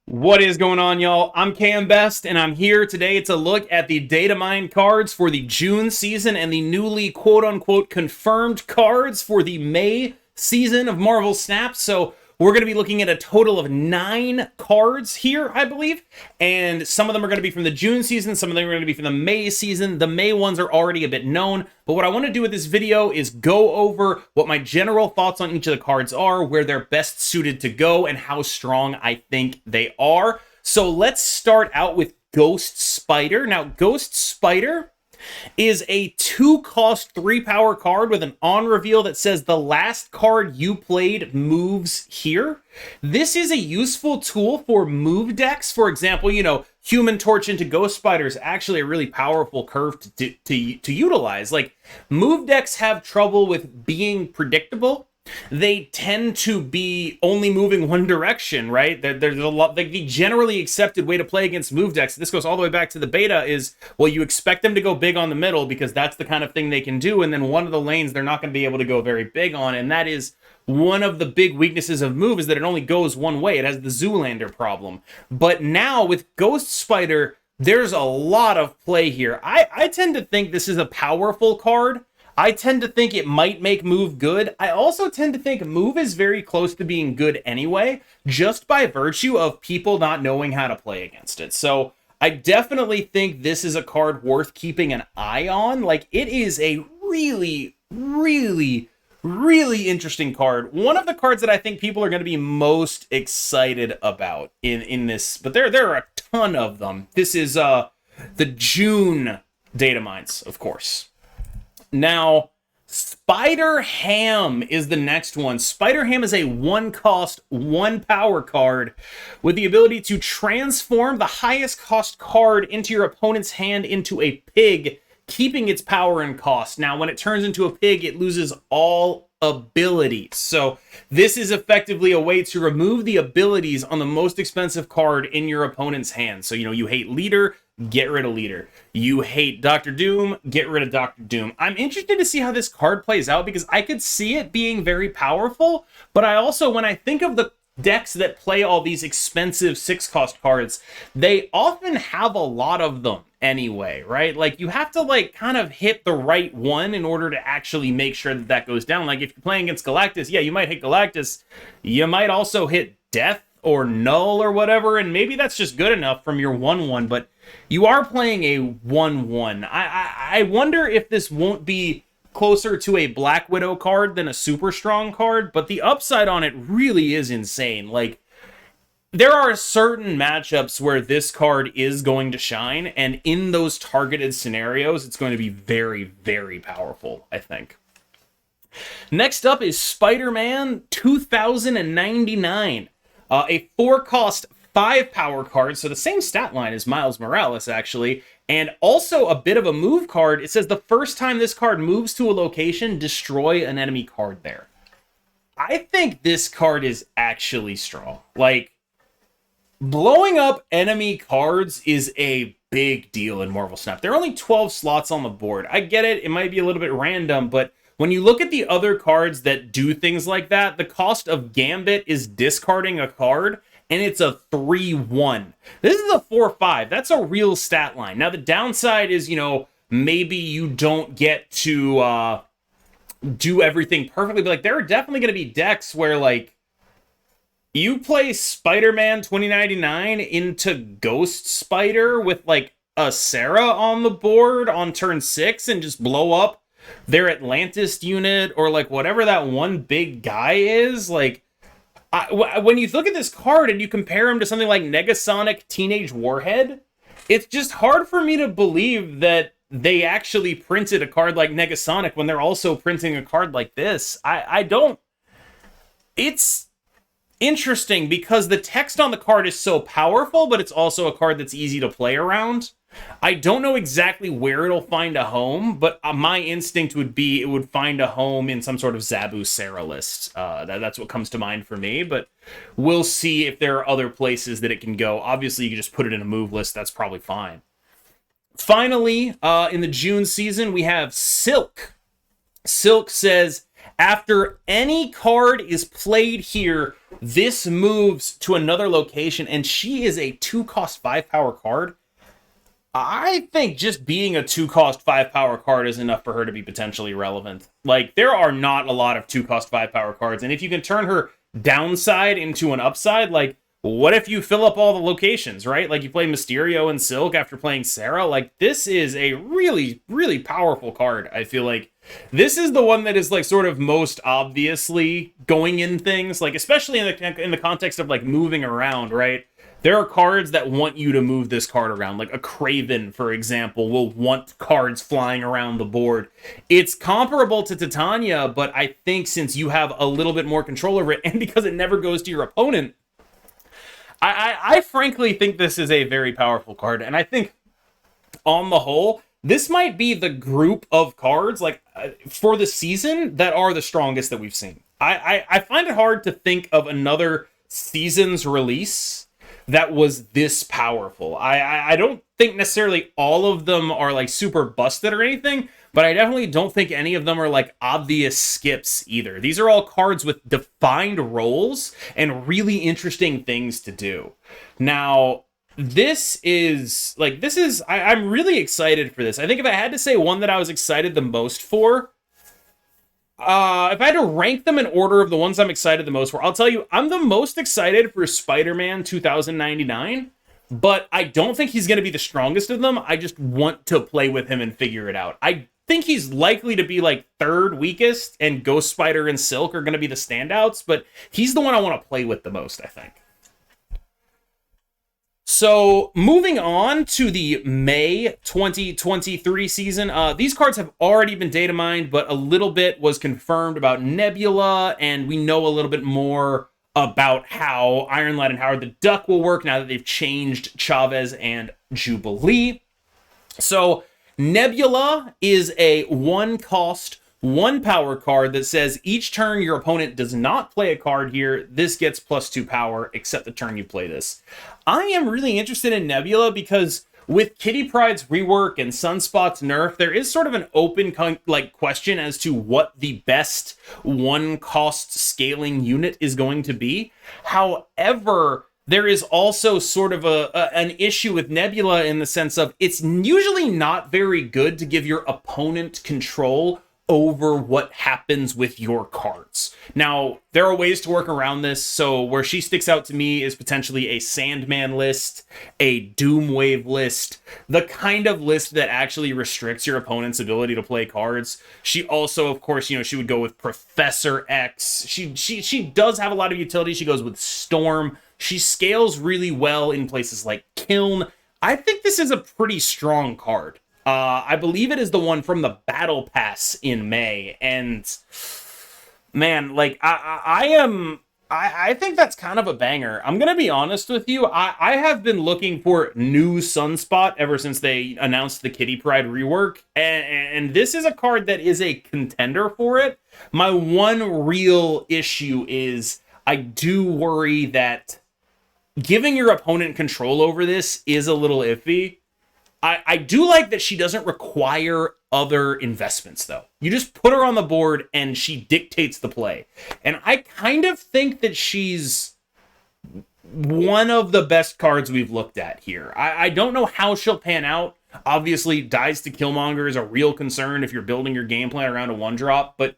What is going on, y'all? I'm Cam Best, and I'm here today to look at the data mine cards for the June season and the newly quote-unquote confirmed cards for the May season of Marvel Snap. So we're going to be looking at a total of 9 cards here, I believe, and some of them are going to be from the June season, some of them are going to be from the May season. The May ones are already a bit known, but what I want to do with this video is go over what my general thoughts on each of the cards are, where they're best suited to go, and how strong I think they are. So let's start out with Ghost Spider. Now, Ghost Spider is a 2-cost 3-power card with an on reveal that says the last card you played moves here. This is a useful tool for move decks. For example, Human Torch into Ghost Spider is actually a really powerful curve to utilize. Like, move decks have trouble with being predictable. They tend to be only moving one direction, right? There's a lot, like the generally accepted way to play against move decks. This goes all the way back to the beta is, well, you expect them to go big on the middle because that's the kind of thing they can do. And then one of the lanes they're not going to be able to go very big on. And that is one of the big weaknesses of move, is that it only goes one way. It has the Zoolander problem. But now with Ghost Spider, there's a lot of play here. I tend to think this is a powerful card. I tend to think it might make move good. I also tend to think move is very close to being good anyway, just by virtue of people not knowing how to play against it. So I definitely think this is a card worth keeping an eye on. Like, it is a really, really, really interesting card. One of the cards that I think people are going to be most excited about in this, but there are a ton of them. This is the June data mines, of course. Now, Spider Ham is the next one. Spider Ham is a 1-cost, 1-power card with the ability to transform the highest cost card into your opponent's hand into a pig, keeping its power and cost. Now, when it turns into a pig, it loses all abilities. So this is effectively a way to remove the abilities on the most expensive card in your opponent's hand. So, you hate Leader, get rid of Leader. You hate Dr. Doom, get rid of Dr. Doom. I'm interested to see how this card plays out because I could see it being very powerful, but I also, when I think of the decks that play all these expensive 6-cost cards, they often have a lot of them anyway, right? Like, you have to kind of hit the right one in order to actually make sure that goes down. Like, if you're playing against Galactus, yeah, you might hit Galactus. You might also hit Death or Null or whatever, and maybe that's just good enough from your 1/1, but you are playing a 1/1. I wonder if this won't be closer to a Black Widow card than a super strong card, but the upside on it really is insane. Like, there are certain matchups where this card is going to shine, and in those targeted scenarios, it's going to be very, very powerful, I think. Next up is Spider-Man 2099, a 4-cost 5-power card, so the same stat line as Miles Morales, actually, and also a bit of a move card. It says the first time this card moves to a location, destroy an enemy card there. I think this card is actually strong. Like, blowing up enemy cards is a big deal in Marvel Snap. There are only 12 slots on the board. I get it, it might be a little bit random, but when you look at the other cards that do things like that, the cost of Gambit is discarding a card, and it's a 3/1. This is a 4/5. That's a real stat line. Now, the downside is, maybe you don't get to do everything perfectly, but there are definitely going to be decks where, you play Spider-Man 2099 into Ghost Spider with, a Sarah on the board on turn 6 and just blow up their Atlantis unit or, whatever that one big guy is, when you look at this card and you compare him to something like Negasonic Teenage Warhead, it's just hard for me to believe that they actually printed a card like Negasonic when they're also printing a card like this. I don't... It's interesting because the text on the card is so powerful, but it's also a card that's easy to play around. I don't know exactly where it'll find a home, but my instinct would be it would find a home in some sort of Zabu Sarah list. That's what comes to mind for me, but we'll see if there are other places that it can go. Obviously, you can just put it in a move list. That's probably fine. Finally, in the June season, we have Silk. Silk says, After any card is played here, this moves to another location, and she is a 2-cost 5-power card. I think just being a 2-cost 5-power card is enough for her to be potentially relevant. Like, there are not a lot of 2-cost 5-power cards, and if you can turn her downside into an upside, like, what if you fill up all the locations, right? Like, you play Mysterio and Silk after playing Sarah. Like, this is a really, really powerful card, I feel like. This is the one that is, like, sort of most obviously going in things, like, especially in the context of, like, moving around, right? There are cards that want you to move this card around. Like a Craven, for example, will want cards flying around the board. It's comparable to Titania, but I think since you have a little bit more control over it, and because it never goes to your opponent, I frankly think this is a very powerful card. And I think, on the whole, this might be the group of cards, like, for the season that are the strongest that we've seen. I find it hard to think of another season's release that was this powerful. I don't think necessarily all of them are like super busted or anything, but I definitely don't think any of them are like obvious skips either. These are all cards with defined roles and really interesting things to do. Now, I'm really excited for this. I think if I had to say one that I was excited the most for, if I had to rank them in order of the ones I'm excited the most for, I'll tell you, I'm the most excited for Spider-Man 2099, but I don't think he's going to be the strongest of them. I just want to play with him and figure it out. I think he's likely to be like third weakest, and Ghost Spider and Silk are going to be the standouts, but he's the one I want to play with the most, I think. So, moving on to the May 2023 season, these cards have already been data mined, but a little bit was confirmed about Nebula, and we know a little bit more about how Iron Lad and Howard the Duck will work now that they've changed Chavez and Jubilee. So, Nebula is a 1-cost, 1-power card that says each turn your opponent does not play a card here, this gets +2 power, except the turn you play this. I am really interested in Nebula because with Kitty Pryde's rework and Sunspot's nerf, there is sort of an open question as to what the best 1-cost scaling unit is going to be. However, there is also sort of an issue with Nebula in the sense of it's usually not very good to give your opponent control over what happens with your cards. Now, there are ways to work around this, so where she sticks out to me is potentially a Sandman list, a Doomwave list, the kind of list that actually restricts your opponent's ability to play cards. She also, of course, she would go with Professor X. She does have a lot of utility. She goes with Storm. She scales really well in places like Kiln. I think this is a pretty strong card. I believe it is the one from the Battle Pass in May, and man, like I think that's kind of a banger. I'm gonna be honest with you. I have been looking for new Sunspot ever since they announced the Kitty Pryde rework, and this is a card that is a contender for it. My one real issue is I do worry that giving your opponent control over this is a little iffy. I do like that she doesn't require other investments, though. You just put her on the board, and she dictates the play. And I kind of think that she's one of the best cards we've looked at here. I don't know how she'll pan out. Obviously, Dies to Killmonger is a real concern if you're building your game plan around a 1-drop, but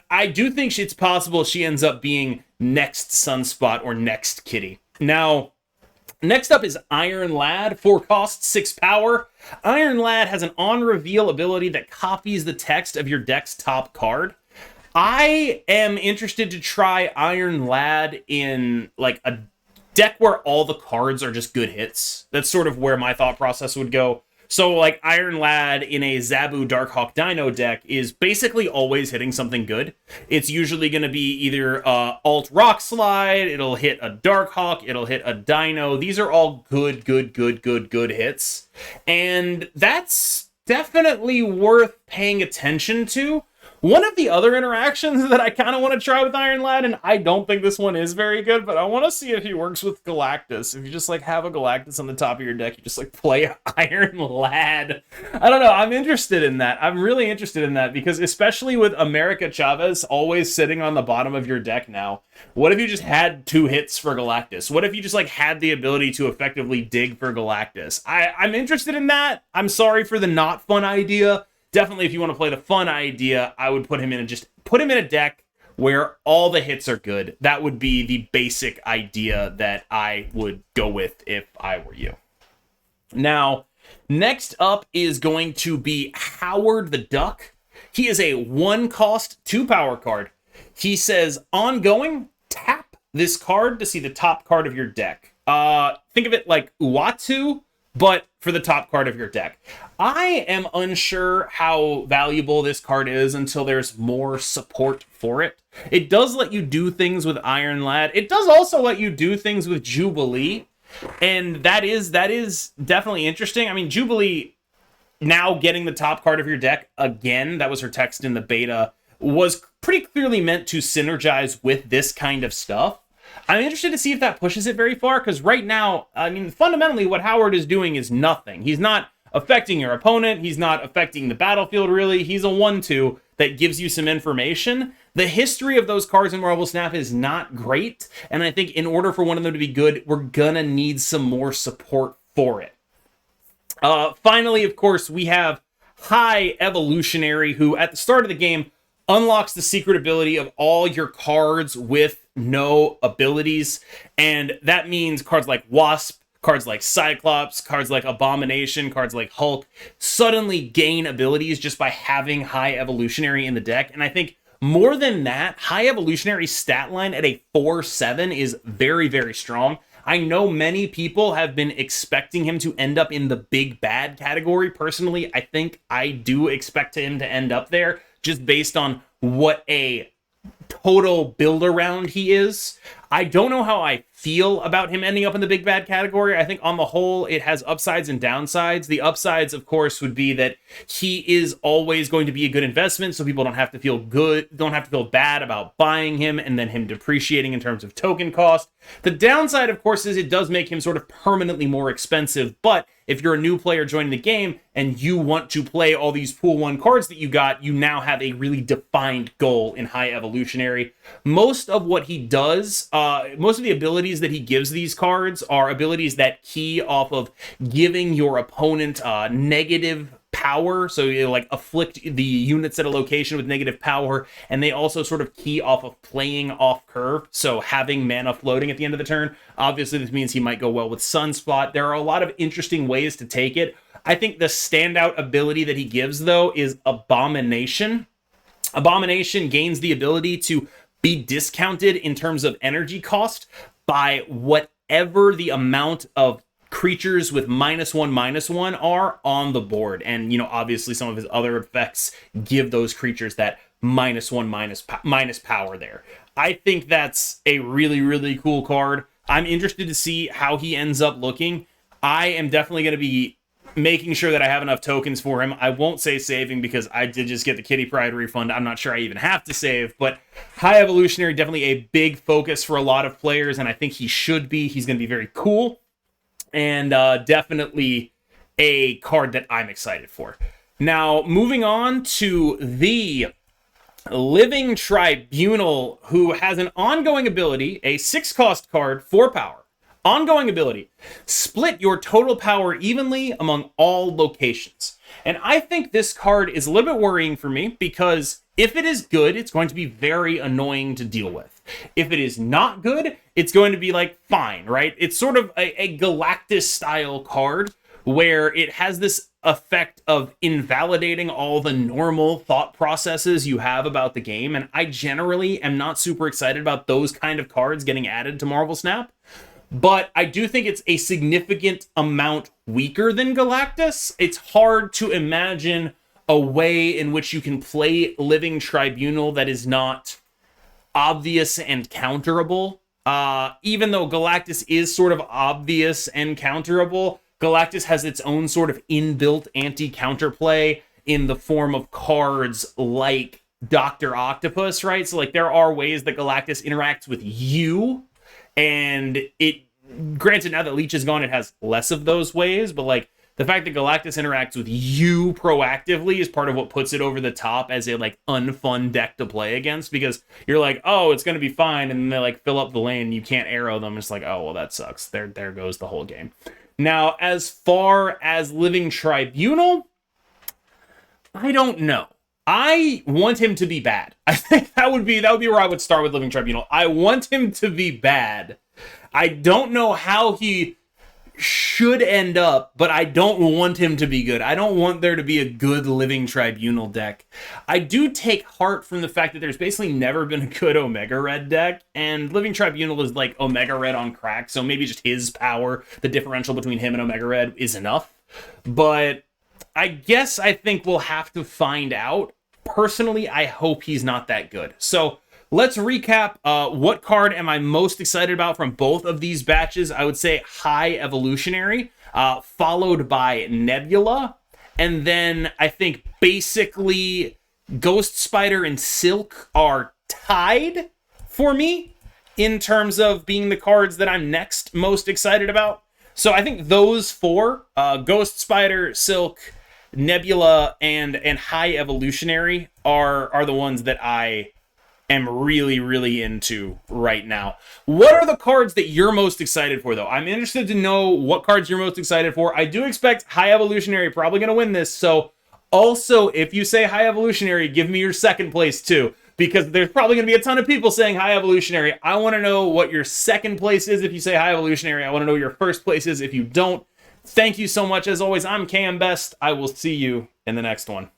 I do think it's possible she ends up being next Sunspot or next Kitty. Now, next up is Iron Lad, 4 cost, 6 power. Iron Lad has an on-reveal ability that copies the text of your deck's top card. I am interested to try Iron Lad in like a deck where all the cards are just good hits. That's sort of where my thought process would go. So like Iron Lad in a Zabu Darkhawk Dino deck is basically always hitting something good. It's usually going to be either Alt Rock Slide, it'll hit a Darkhawk, it'll hit a Dino. These are all good hits. And that's definitely worth paying attention to. One of the other interactions that I kind of want to try with Iron Lad, and I don't think this one is very good, but I want to see if he works with Galactus. If you just like have a Galactus on the top of your deck, you just like play Iron Lad. I don't know. I'm interested in that. I'm really interested in that because especially with America Chavez always sitting on the bottom of your deck now, what if you just had 2 hits for Galactus? What if you just like had the ability to effectively dig for Galactus? I'm interested in that. I'm sorry for the not fun idea. Definitely, if you want to play the fun idea, I would put him in a deck where all the hits are good. That would be the basic idea that I would go with if I were you. Now, next up is going to be Howard the Duck. He is a 1-cost, 2-power card. He says, ongoing, tap this card to see the top card of your deck. Think of it like Uatu, but for the top card of your deck. I am unsure how valuable this card is until there's more support for it. It does let you do things with Iron Lad. It does also let you do things with Jubilee, and that is definitely interesting. I mean, Jubilee now getting the top card of your deck again, that was her text in the beta, was pretty clearly meant to synergize with this kind of stuff. I'm interested to see if that pushes it very far, because right now, I mean, fundamentally what Howard is doing is nothing. He's not affecting your opponent. He's not affecting the battlefield, really. He's a 1/2 that gives you some information. The history of those cards in Marvel Snap is not great, and I think in order for one of them to be good, we're gonna need some more support for it. Finally, of course, we have High Evolutionary, who at the start of the game unlocks the secret ability of all your cards with no abilities. And that means cards like Wasp, cards like Cyclops, cards like Abomination, cards like Hulk suddenly gain abilities just by having High Evolutionary in the deck. And I think more than that, High Evolutionary stat line at a 4/7 is very, very strong. I know many people have been expecting him to end up in the big bad category. Personally, I think I do expect him to end up there, just based on what a total build around he is. I don't know how I feel about him ending up in the big bad category. I think on the whole, it has upsides and downsides. The upsides, of course, would be that he is always going to be a good investment, so people don't have to feel bad about buying him and then him depreciating in terms of token cost. The downside, of course, is it does make him sort of permanently more expensive, but if you're a new player joining the game and you want to play all these pool 1 cards that you got, you now have a really defined goal in High Evolutionary. Most of what he does, most of the abilities that he gives these cards are abilities that key off of giving your opponent negative power, so you like afflict the units at a location with negative power, and they also sort of key off of playing off curve, so having mana floating at the end of the turn. Obviously, this means he might go well with Sunspot. There are a lot of interesting ways to take it. I think the standout ability that he gives, though, is Abomination. Abomination gains the ability to be discounted in terms of energy cost by whatever the amount of creatures with -1/-1 are on the board. And, you know, obviously some of his other effects give those creatures that -1 minus power there. I think that's a really, really cool card. I'm interested to see how he ends up looking. I am definitely going to be making sure that I have enough tokens for him. I won't say saving because I did just get the Kitty Pride refund. I'm not sure I even have to save, but High Evolutionary, definitely a big focus for a lot of players, and I think he should be. He's going to be very cool, and definitely a card that I'm excited for. Now, moving on to the Living Tribunal, who has an ongoing ability, a 6-cost card, 4 power. Ongoing ability, split your total power evenly among all locations. And I think this card is a little bit worrying for me because if it is good, it's going to be very annoying to deal with. If it is not good, it's going to be like fine, right? It's sort of a Galactus style card where it has this effect of invalidating all the normal thought processes you have about the game. And I generally am not super excited about those kind of cards getting added to Marvel Snap. But I do think it's a significant amount weaker than Galactus. It's hard to imagine a way in which you can play Living Tribunal that is not obvious and counterable. Even though Galactus is sort of obvious and counterable, Galactus has its own sort of inbuilt anti-counterplay in the form of cards like Dr. Octopus, right? So like there are ways that Galactus interacts with you, and it, granted, now that Leech is gone, it has less of those ways, but like the fact that Galactus interacts with you proactively is part of what puts it over the top as a like unfun deck to play against, because you're like, oh, it's gonna be fine, and then they like fill up the lane, and you can't arrow them. It's like, oh well, that sucks. There goes the whole game. Now, as far as Living Tribunal, I don't know. I want him to be bad. I think that would be where I would start with Living Tribunal. I want him to be bad. I don't know how he should end up, but I don't want him to be good. I don't want there to be a good Living Tribunal deck. I do take heart from the fact that there's basically never been a good Omega Red deck, and Living Tribunal is like Omega Red on crack, so maybe just his power, the differential between him and Omega Red, is enough. But I guess I think we'll have to find out. Personally, I hope he's not that good. So let's recap. What card am I most excited about from both of these batches? I would say High Evolutionary, followed by Nebula. And then I think basically Ghost Spider and Silk are tied for me in terms of being the cards that I'm next most excited about. So I think those four, Ghost Spider, Silk, Nebula, and High Evolutionary are the ones that I am really, really into right now. What are the cards that you're most excited for, though? I'm interested to know what cards you're most excited for. I do expect High Evolutionary probably going to win this, so also, if you say High Evolutionary, give me your second place, too, because there's probably going to be a ton of people saying High Evolutionary. I want to know what your second place is if you say High Evolutionary. I want to know what your first place is if you don't. Thank you so much. As always, I'm KM Best. I will see you in the next one.